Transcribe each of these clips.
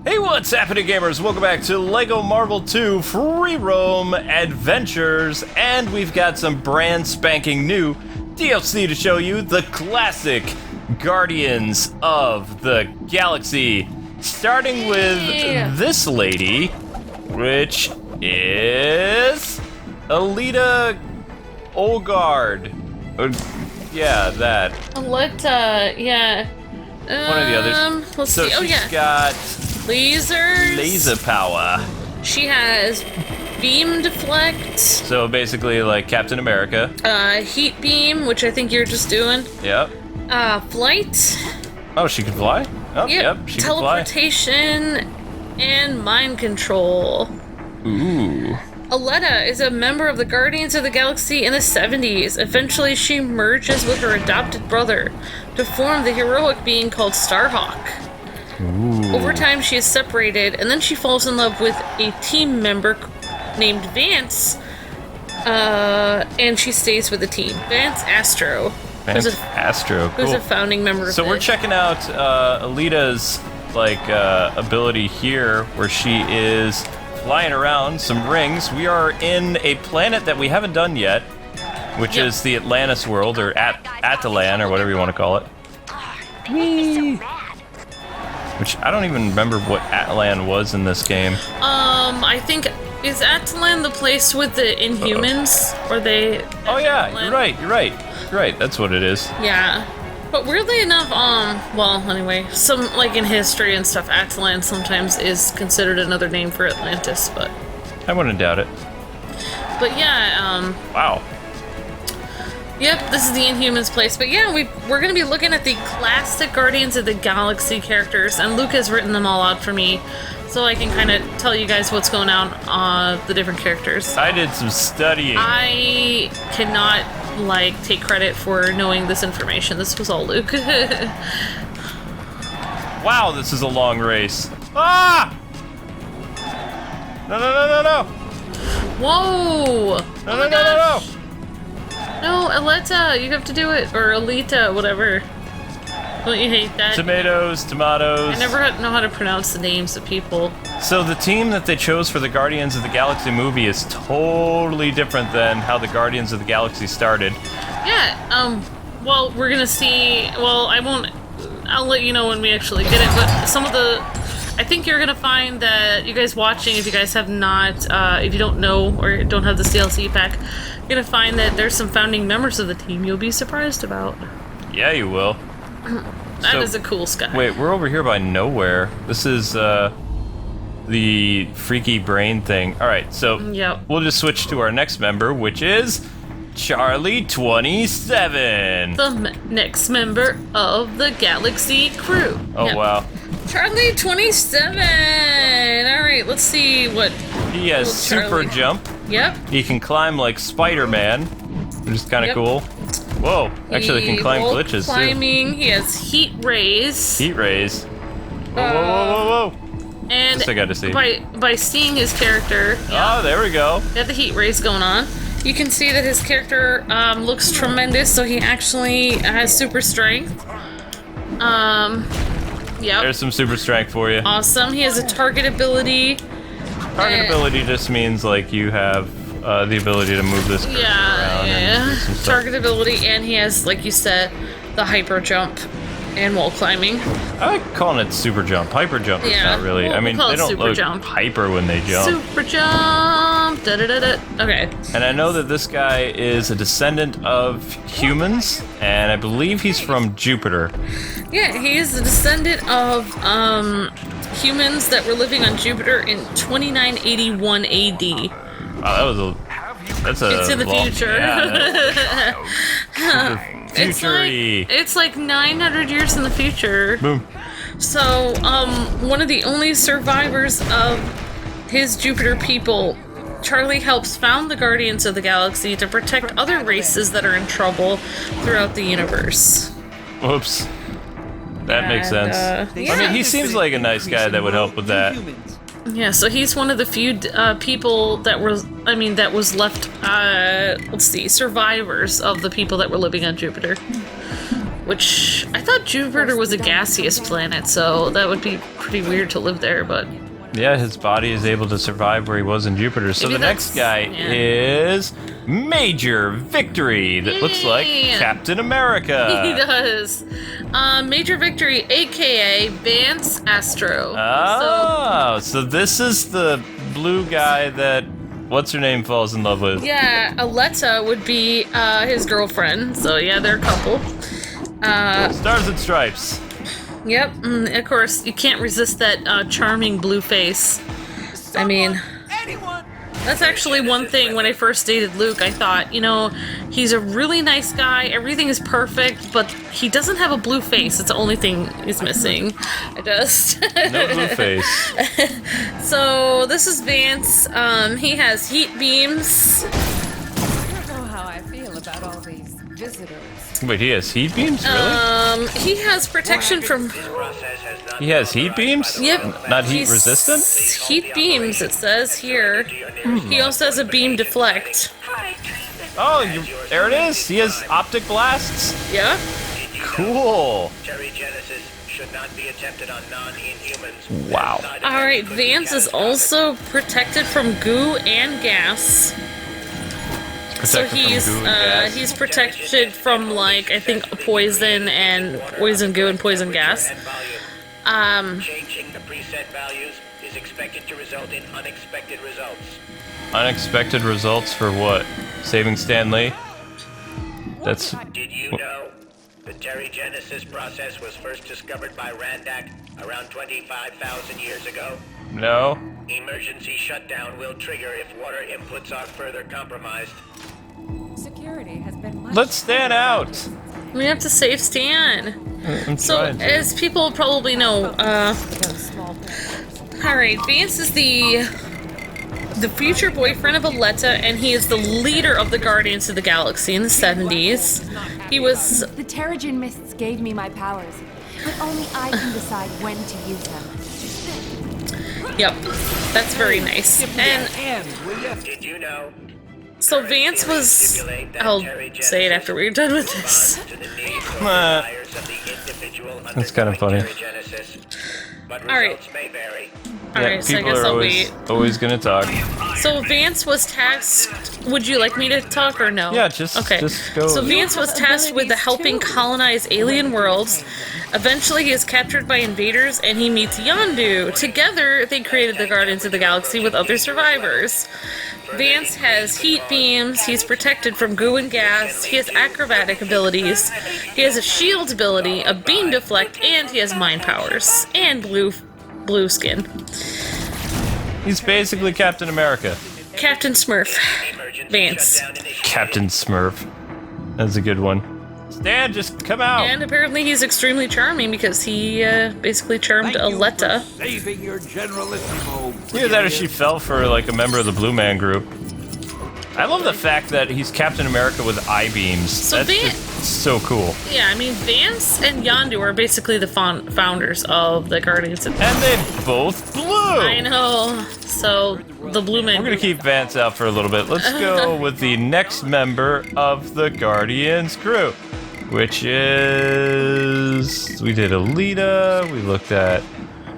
Hey, what's happening, gamers? Welcome back to LEGO Marvel 2 Free Roam Adventures, and we've got some brand spanking new DLC to show you, the classic Guardians of the Galaxy, starting with this lady, which is Aleta Olgard. Yeah, that. Aleta, yeah. One of the others. Let's so see. she's got lasers. laser power. She has beam deflect. So basically, like Captain America. Heat beam, which I think you're just doing. Yep. Flight. Oh, she can fly? Oh, yep, she can fly. Teleportation and mind control. Ooh. Aleta is a member of the Guardians of the Galaxy in the 70s. Eventually, she merges with her adopted brother to form the heroic being called Starhawk. Ooh. Over time, she is separated, and then she falls in love with a team member named Vance, and she stays with the team. Vance Astro. Vance Astro, cool. Who's a founding member of So we're checking out Aleta's, ability here, where she is flying around some rings. We are in a planet that we haven't done yet, which is the Atlantis world, or Atalan, or whatever you want to call it. Whee! Which I don't even remember what Atalan was in this game. I think, is Atalan the place with the Inhumans? Or they... Oh yeah, you're right, that's what it is. Yeah. But weirdly enough, well, anyway, in history and stuff, Atalan sometimes is considered another name for Atlantis, but... I wouldn't doubt it. But yeah, Wow. Yep, this is the Inhumans place. But yeah, we're gonna be looking at the classic Guardians of the Galaxy characters, and Luke has written them all out for me, so I can kind of tell you guys what's going on the different characters. I did some studying. I cannot, take credit for knowing this information. This was all Luke. Wow, this is a long race. Ah! No. Whoa! No. No, Aleta, you have to do it. Or Aleta, whatever. Don't you hate that? Tomatoes. I never know how to pronounce the names of people. So the team that they chose for the Guardians of the Galaxy movie is totally different than how the Guardians of the Galaxy started. Yeah, well, we're gonna see... Well, I'll let you know when we actually get it, but some of the... I think you're gonna find that you guys watching, if you guys have not, if you don't know or don't have this DLC pack, you're gonna find that there's some founding members of the team you'll be surprised about. Yeah, you will. That is a cool sky. Wait, we're over here by nowhere. This is, the freaky brain thing. Alright, so we'll just switch to our next member, which is Charlie 27. The next member of the Galaxy crew. Oh, wow. Charlie 27! Alright, let's see what... He has super jump. Yep. He can climb like Spider-Man, which is kind of cool. Whoa, actually he can climb glitches climbing. too. He has heat rays. Heat rays. Whoa. And this I got to see. By seeing his character... Oh, there we go. Got the heat rays going on. You can see that his character looks tremendous, so he actually has super strength. Yep. There's some super strength for you. Awesome. He has a target ability. Target ability just means like you have the ability to move this around. And do some stuff. Target ability, and he has, like you said, the hyper jump and wall climbing. I like calling it super jump. Hyper jump is not really. I mean, they don't look hyper when they jump. Super jump. Okay. And I know that this guy is a descendant of humans, and I believe he's from Jupiter. Yeah, he is a descendant of humans that were living on Jupiter in 2981 AD. Wow, that's a. It's in the future. Yeah, it's like 900 years in the future. Boom. So, one of the only survivors of his Jupiter people, Charlie helps found the Guardians of the Galaxy to protect other races that are in trouble throughout the universe. Whoops. That makes sense. Yeah. I mean, he seems like a nice guy that would help with that. Yeah, so he's one of the few people that was left, let's see, survivors of the people that were living on Jupiter. which I thought Jupiter was a gaseous planet, so that would be pretty weird to live there, but... Yeah, his body is able to survive where he was in Jupiter. So Maybe the next guy is Major Victory. That looks like Captain America. He does. Major Victory, a.k.a. Vance Astro. Oh, so this is the blue guy that what's-her-name falls in love with. Yeah, Aleta would be his girlfriend. So yeah, they're a couple. Stars and Stripes. Yep, of course, you can't resist that charming blue face. I mean, that's actually one thing when I first dated Luke. I thought, you know, he's a really nice guy, everything is perfect, but he doesn't have a blue face. It's the only thing he's missing. I just... No blue face. So, this is Vance. He has heat beams. I don't know how I feel about all these visitors. Wait, he has heat beams? Really? He has protection from... He has heat beams? Yep. Not heat resistant? Heat beams, it says here. He also has a beam deflect. Oh, there it is. He has optic blasts. Yeah. Cool. Wow. Alright, Vance is also protected from goo and gas. So he's protected from, like, I think poison and poison goo and poison gas. Changing the preset values is expected to result in unexpected results. Unexpected results for what? Saving Stan Lee? That's... Did you know the Terrigenesis process was first discovered by Randak around 25,000 years ago? No. Emergency shutdown will trigger if water inputs are further compromised. Security has been much Let's stand out. We have to save Stan. I'm So, trying to. as people probably know, those small powers. alright, Vance is the future boyfriend of Aleta, and he is the leader of the Guardians of the Galaxy in the 70s. He was... The Terrigen mists gave me my powers, but only I can decide when to use them. Yep, that's very nice. And Did you know? so Vance was... I'll say it after we're done with this. That's kind of funny. Alright. Yeah, Alright, so I people guess are I'll always, wait. always gonna talk. So Vance was tasked... Would you like me to talk or no? Yeah, just go. So Vance was tasked with the helping colonize alien worlds. Eventually he is captured by invaders and he meets Yondu. Together they created the Guardians of the Galaxy with other survivors. Vance has heat beams, he's protected from goo and gas, he has acrobatic abilities, he has a shield ability, a beam deflect, and he has mind powers. And blue skin. He's basically Captain America. Captain Smurf. Vance. Captain Smurf. That's a good one. Stan, just come out. And apparently he's extremely charming because he basically charmed Aleta. Saving your generalissimo. Either that or she fell for like a member of the Blue Man group. I love the fact that he's Captain America with eye beams. So That's just so cool. Yeah, I mean, Vance and Yondu are basically the founders of the Guardians of... And they both blew! I know. So, the Blue Man We're gonna group- keep Vance out for a little bit. Let's go with the next member of the Guardians crew, which is... We did Aleta, we looked at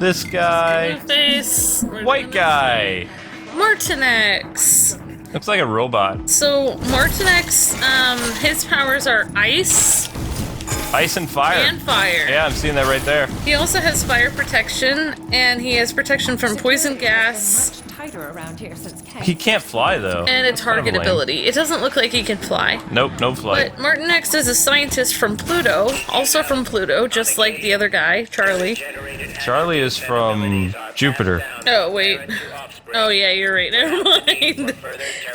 this guy, Blue face. white guy. Martinex. Looks like a robot. So, Martinex, his powers are ice Ice and fire. and fire. Yeah, I'm seeing that right there. He also has fire protection, and he has protection from poison gas Much tighter around here since Kang. He can't fly though. and a That's kind of target lame. ability. It doesn't look like he can fly. Nope, no flight. But Martinex is a scientist from Pluto, also from Pluto, just like the other guy, Charlie. Charlie is from Jupiter. Oh, wait. Oh, yeah, you're right. Never mind.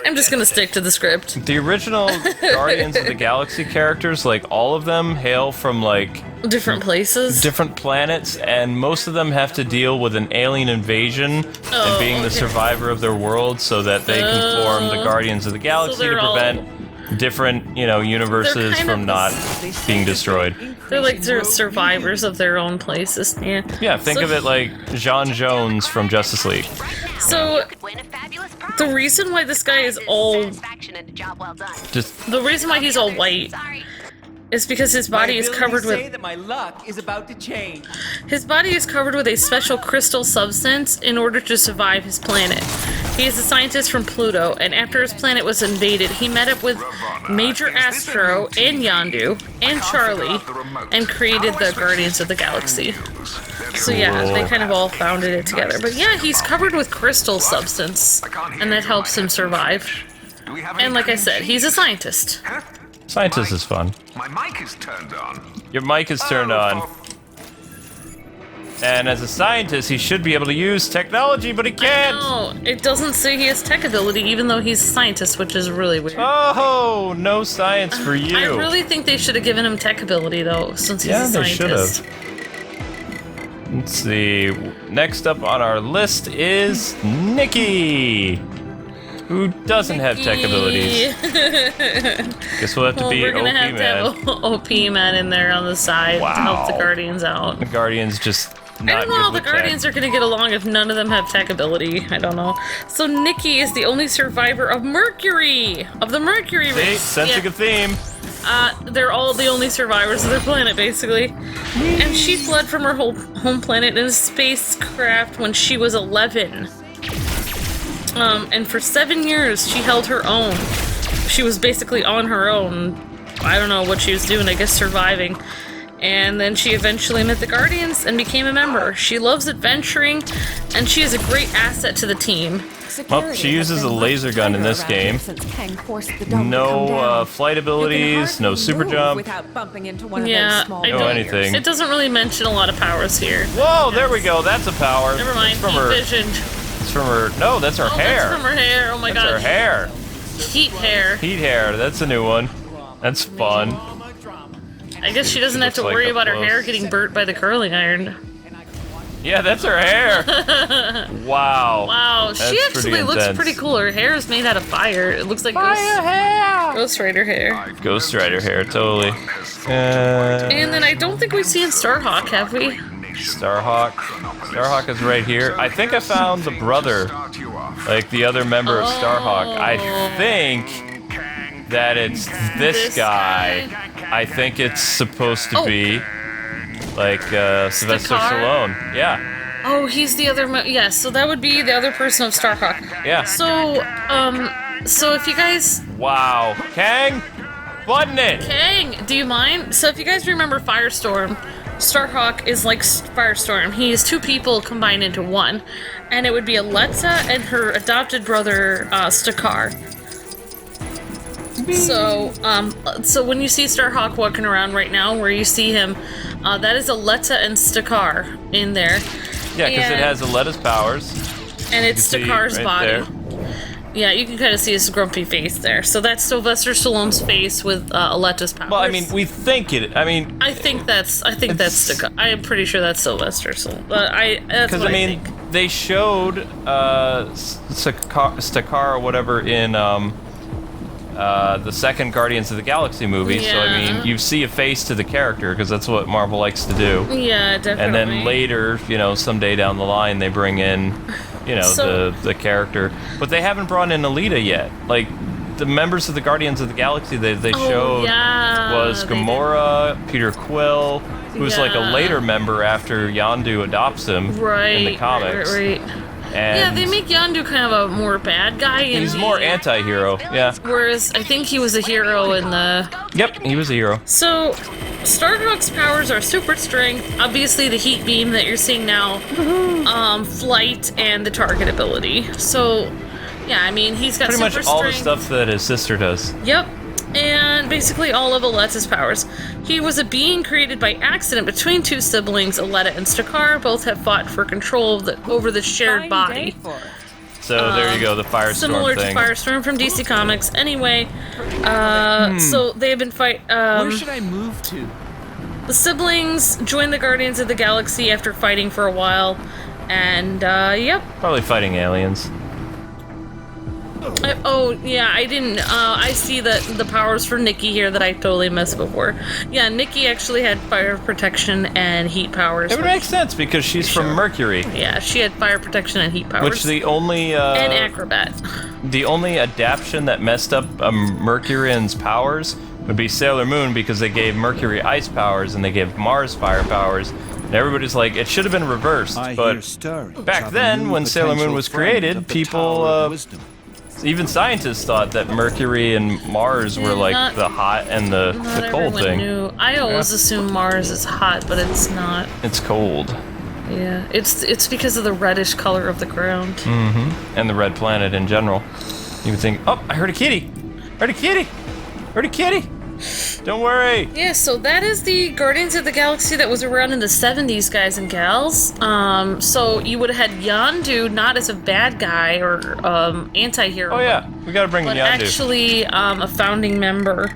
I'm just gonna stick to the script. The original Guardians of the Galaxy characters, like all of them, hail from like Different places. different planets, and most of them have to deal with an alien invasion and being the okay. survivor of their world so that they can form the Guardians of the Galaxy they're to all- prevent different, universes kind from of- not being destroyed. They're like survivors of their own places. Yeah. Yeah, think So- of it like John Jones from Justice League. So, the reason why this guy is all... Just The reason why he's all white is because his body is covered say with that my luck is about to change. his body is covered with a special crystal substance in order to survive his planet. He is a scientist from Pluto, and after his planet was invaded, he met up with Major Astro and Yondu and Charlie and created the Guardians of the Galaxy. So yeah, they kind of all founded it together. But yeah, he's covered with crystal substance, and that helps him survive. And like I said, he's a scientist. Scientist is fun. My mic is turned on. Your mic is turned on. And as a scientist, he should be able to use technology, but he can't. No, it doesn't say he has tech ability, even though he's a scientist, which is really weird. Oh, no science for you. I really think they should have given him tech ability, though, since he's a they scientist. should have. Let's see. Next up on our list is Nikki, who doesn't have tech abilities. Guess we'll have to be we're gonna OP have man. to have OP man in there on the side to help the Guardians out. The Guardians just I not don't know how good the with Guardians tech. are gonna get along if none of them have tech ability. I don't know. So Nikki is the only survivor of Mercury, of the Mercury See, race. sensing a theme. They're all the only survivors of their planet, basically. And she fled from her home planet in a spacecraft when she was 11. And for 7 years, she held her own. She was basically on her own. I don't know what she was doing, I guess surviving. And then she eventually met the Guardians and became a member. She loves adventuring, and she is a great asset to the team. Well, she uses a laser gun in this game. No flight abilities, no super jump. Without bumping into one Yeah, of those small I No don't. anything. It doesn't really mention a lot of powers here. Whoa, there we go. That's a power. Never mind. It's from Heat her. visioned. It's from her. No, that's her Oh, hair. that's from her hair. Oh my That's god. her hair. Heat hair. Heat hair. That's a new one. That's fun. I guess she doesn't have to looks like worry a about her close. hair getting burnt by the curling iron. Yeah, that's her hair. Wow. Wow, That's she actually pretty looks intense. pretty cool. Her hair is made out of fire. It looks like Ghost Rider hair. Ghost Rider hair, totally. And then I don't think we've seen Starhawk, have we? Starhawk. Starhawk is right here. I think I found the brother, like the other member of Starhawk. I think that it's this guy. I think it's supposed to be like Sylvester Stallone. Yeah. Oh, he's the other. Yes, so that would be the other person of Starhawk. Yeah. So if you guys. Wow. Kang, button it. Kang, do you mind? So if you guys remember Firestorm, Starhawk is like Firestorm. He is two people combined into one, and it would be Aleta and her adopted brother Stakar. So when you see Starhawk walking around right now, where you see him, that is Aleta and Stakar in there. Yeah, because it has Aleta's powers. And it's You can see Stakar's right body. there. Yeah, you can kind of see his grumpy face there. So that's Sylvester Stallone's face with Aleta's powers. Well, I mean, we think it. I mean, I think that's Stakar. I am pretty sure that's Sylvester Stallone. But that's because what I mean, think. they showed Stakar or whatever in the second Guardians of the Galaxy movie. So I Yeah. mean, you see a face to the character because that's what Marvel likes to do. Yeah, definitely. And then later, someday down the line, they bring in, the character. But they haven't brought in Aleta yet. Like, the members of the Guardians of the Galaxy they showed was they Gamora, Peter Quill, who's like a Yeah. later member after Yondu adopts him in the comics. Right. And Yeah, they make Yondu kind of a more bad guy. he's more anti-hero. Yeah. Whereas I think he was a hero in the. Yep, he was a hero. So, Starhawk's powers are super strength, obviously the heat beam that you're seeing now, flight, and the target ability. So, yeah, I mean, he's got Pretty super much all the strength. stuff that his sister does. Yep. And basically all of Aleta's powers. He was a being created by accident between two siblings, Aleta and Stakar. Both have fought for control over the shared body. So there you go, the Firestorm Similar thing. to Firestorm from DC Comics. Anyway, so they have been Where should I move to? the siblings joined the Guardians of the Galaxy after fighting for a while. And, yep. Probably fighting aliens. I didn't. I see the powers for Nikki here that I totally missed before. Yeah, Nikki actually had fire protection and heat powers. It would make sense because she's from Mercury. Yeah, she had fire protection and heat powers. Which the only and acrobat. the only adaptation that messed up Mercurian's powers would be Sailor Moon because they gave Mercury ice powers and they gave Mars fire powers. And everybody's like, it should have been reversed. But back then, when Sailor Moon was created, people, even scientists thought that Mercury and Mars were like the hot and the cold thing. I always assume Mars is hot, but it's not. It's cold. Yeah, it's because of the reddish color of the ground. Mm-hmm. And the red planet in general. You would think, oh, I heard a kitty. Heard a kitty. Heard a kitty. Don't worry. Yeah, so that is the Guardians of the Galaxy that was around in the 70s, guys and gals. So you would have had Yondu not as a bad guy or anti-hero. Oh yeah, we gotta bring but Yondu. Actually a founding member.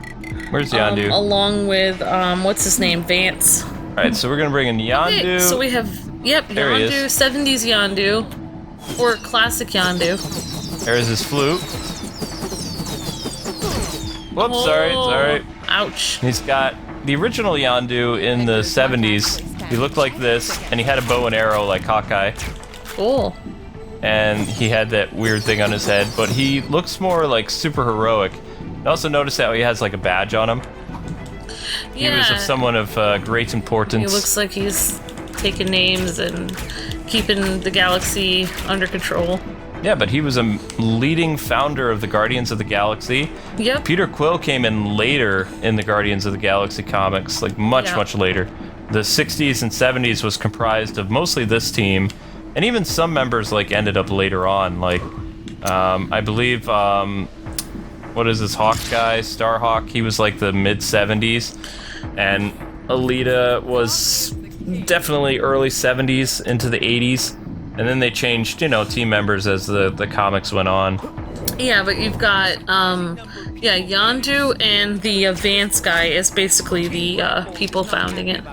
Where's Yondu? Along with, what's his name, Vance. Alright, so we're gonna bring in Yondu. Okay, so we have, yep, there Yondu, 70s Yondu. Or classic Yondu. There's his flute. Whoops, sorry. Ouch. He's got the original Yondu in the 70s. He looked like this, and he had a bow and arrow like Hawkeye. Cool. And he had that weird thing on his head, but he looks more like super heroic. I also noticed how he has like a badge on him. Yeah. He was of someone of great importance. He looks like he's taking names and keeping the galaxy under control. Yeah, but he was a leading founder of the Guardians of the Galaxy. Yep. Peter Quill came in later in the Guardians of the Galaxy comics, like much later. The 60s and 70s was comprised of mostly this team, and even some members like ended up later on. Like, I believe, what is this Hawk guy, Starhawk? He was like the mid 70s, and Aleta was definitely early 70s into the 80s. And then they changed, team members as the comics went on. Yeah, but you've got, Yondu and the Vance guy is basically the people founding it.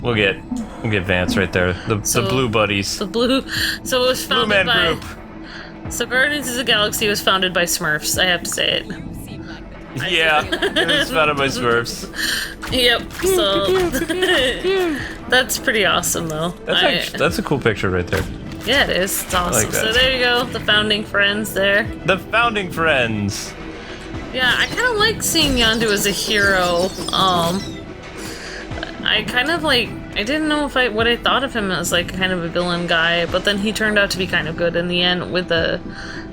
We'll get Vance right there. The Blue Buddies. The Blue. So it was founded Blue Man by. Group. So Guardians of the Galaxy was founded by Smurfs. I have to say it. Yeah, it was founded by Smurfs. Yep. So that's pretty awesome, though. That's a cool picture right there. Yeah, it is. It's awesome. Like that. So there you go, the founding friends there. The founding friends. Yeah, I kind of like seeing Yondu as a hero. I kind of like. I didn't know what I thought of him as like kind of a villain guy, but then he turned out to be kind of good in the end with the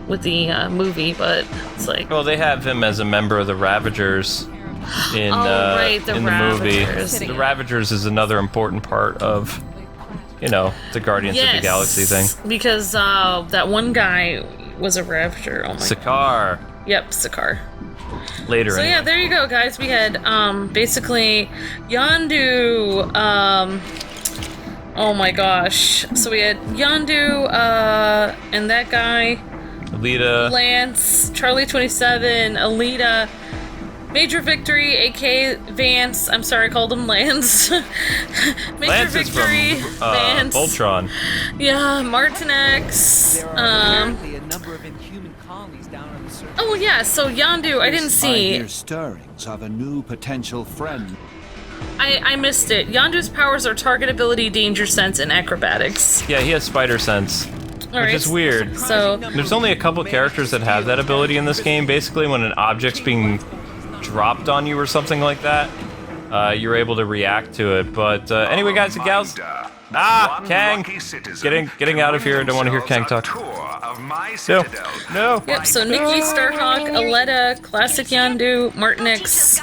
movie. But it's like. Well, they have him as a member of the Ravagers in the movie. Ravagers. The Ravagers is another important part of. The Guardians of the Galaxy thing. Because that one guy was a Ravager. Oh my Sakaar. Yep, Sakaar. Later. So yeah, there you go, guys. We had basically Yondu. Oh my gosh. So we had Yondu and that guy. Aleta. Lance, Charlie 27, Aleta. Major Victory, a.k.a. Vance. I'm sorry, I called him Lance. Major Lance Victory, is from, Vance. Voltron. Yeah, Martinex. There are apparently a number of inhuman colonies down on the surface. Oh yeah, so Yondu, I didn't I see. hear stirrings of a new potential friend. I missed it. Yondu's powers are target ability, danger sense, and acrobatics. Yeah, he has spider sense. Alright, Which is weird. So There's only a couple characters that have that ability in this game. Basically, when an object's being dropped on you or something like that, you're able to react to it. But anyway, guys and gals, Kang, getting out of here. I don't want to hear Kang talk. No. yep. So Nikki, Starhawk, Aleta, Classic Yondu, Martinex,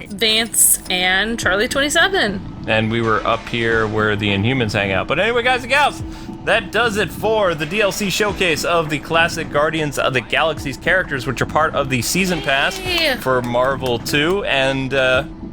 Vance, and Charlie 27. And we were up here where the Inhumans hang out. But anyway, guys and gals, that does it for the DLC showcase of the classic Guardians of the Galaxy's characters, which are part of the Season Pass for Marvel 2. And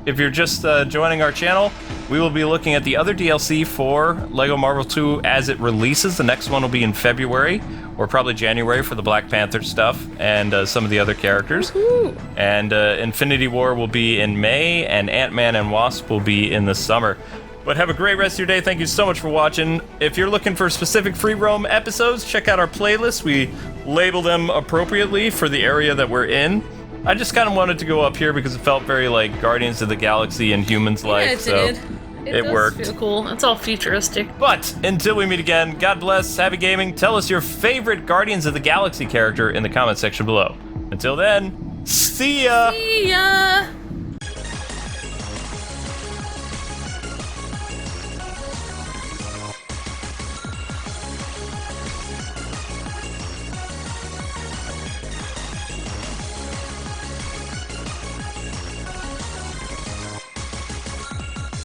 if you're just joining our channel, we will be looking at the other DLC for LEGO Marvel 2 as it releases. The next one will be in February, or probably January for the Black Panther stuff and some of the other characters. Woohoo. And Infinity War will be in May, and Ant-Man and Wasp will be in the summer. But have a great rest of your day. Thank you so much for watching. If you're looking for specific free roam episodes, check out our playlist. We label them appropriately for the area that we're in. I just kind of wanted to go up here because it felt very like Guardians of the Galaxy and Humans like. Yeah, it so did. It worked. Feel cool. It's all futuristic. But until we meet again, God bless, happy gaming. Tell us your favorite Guardians of the Galaxy character in the comment section below. Until then, see ya! See ya!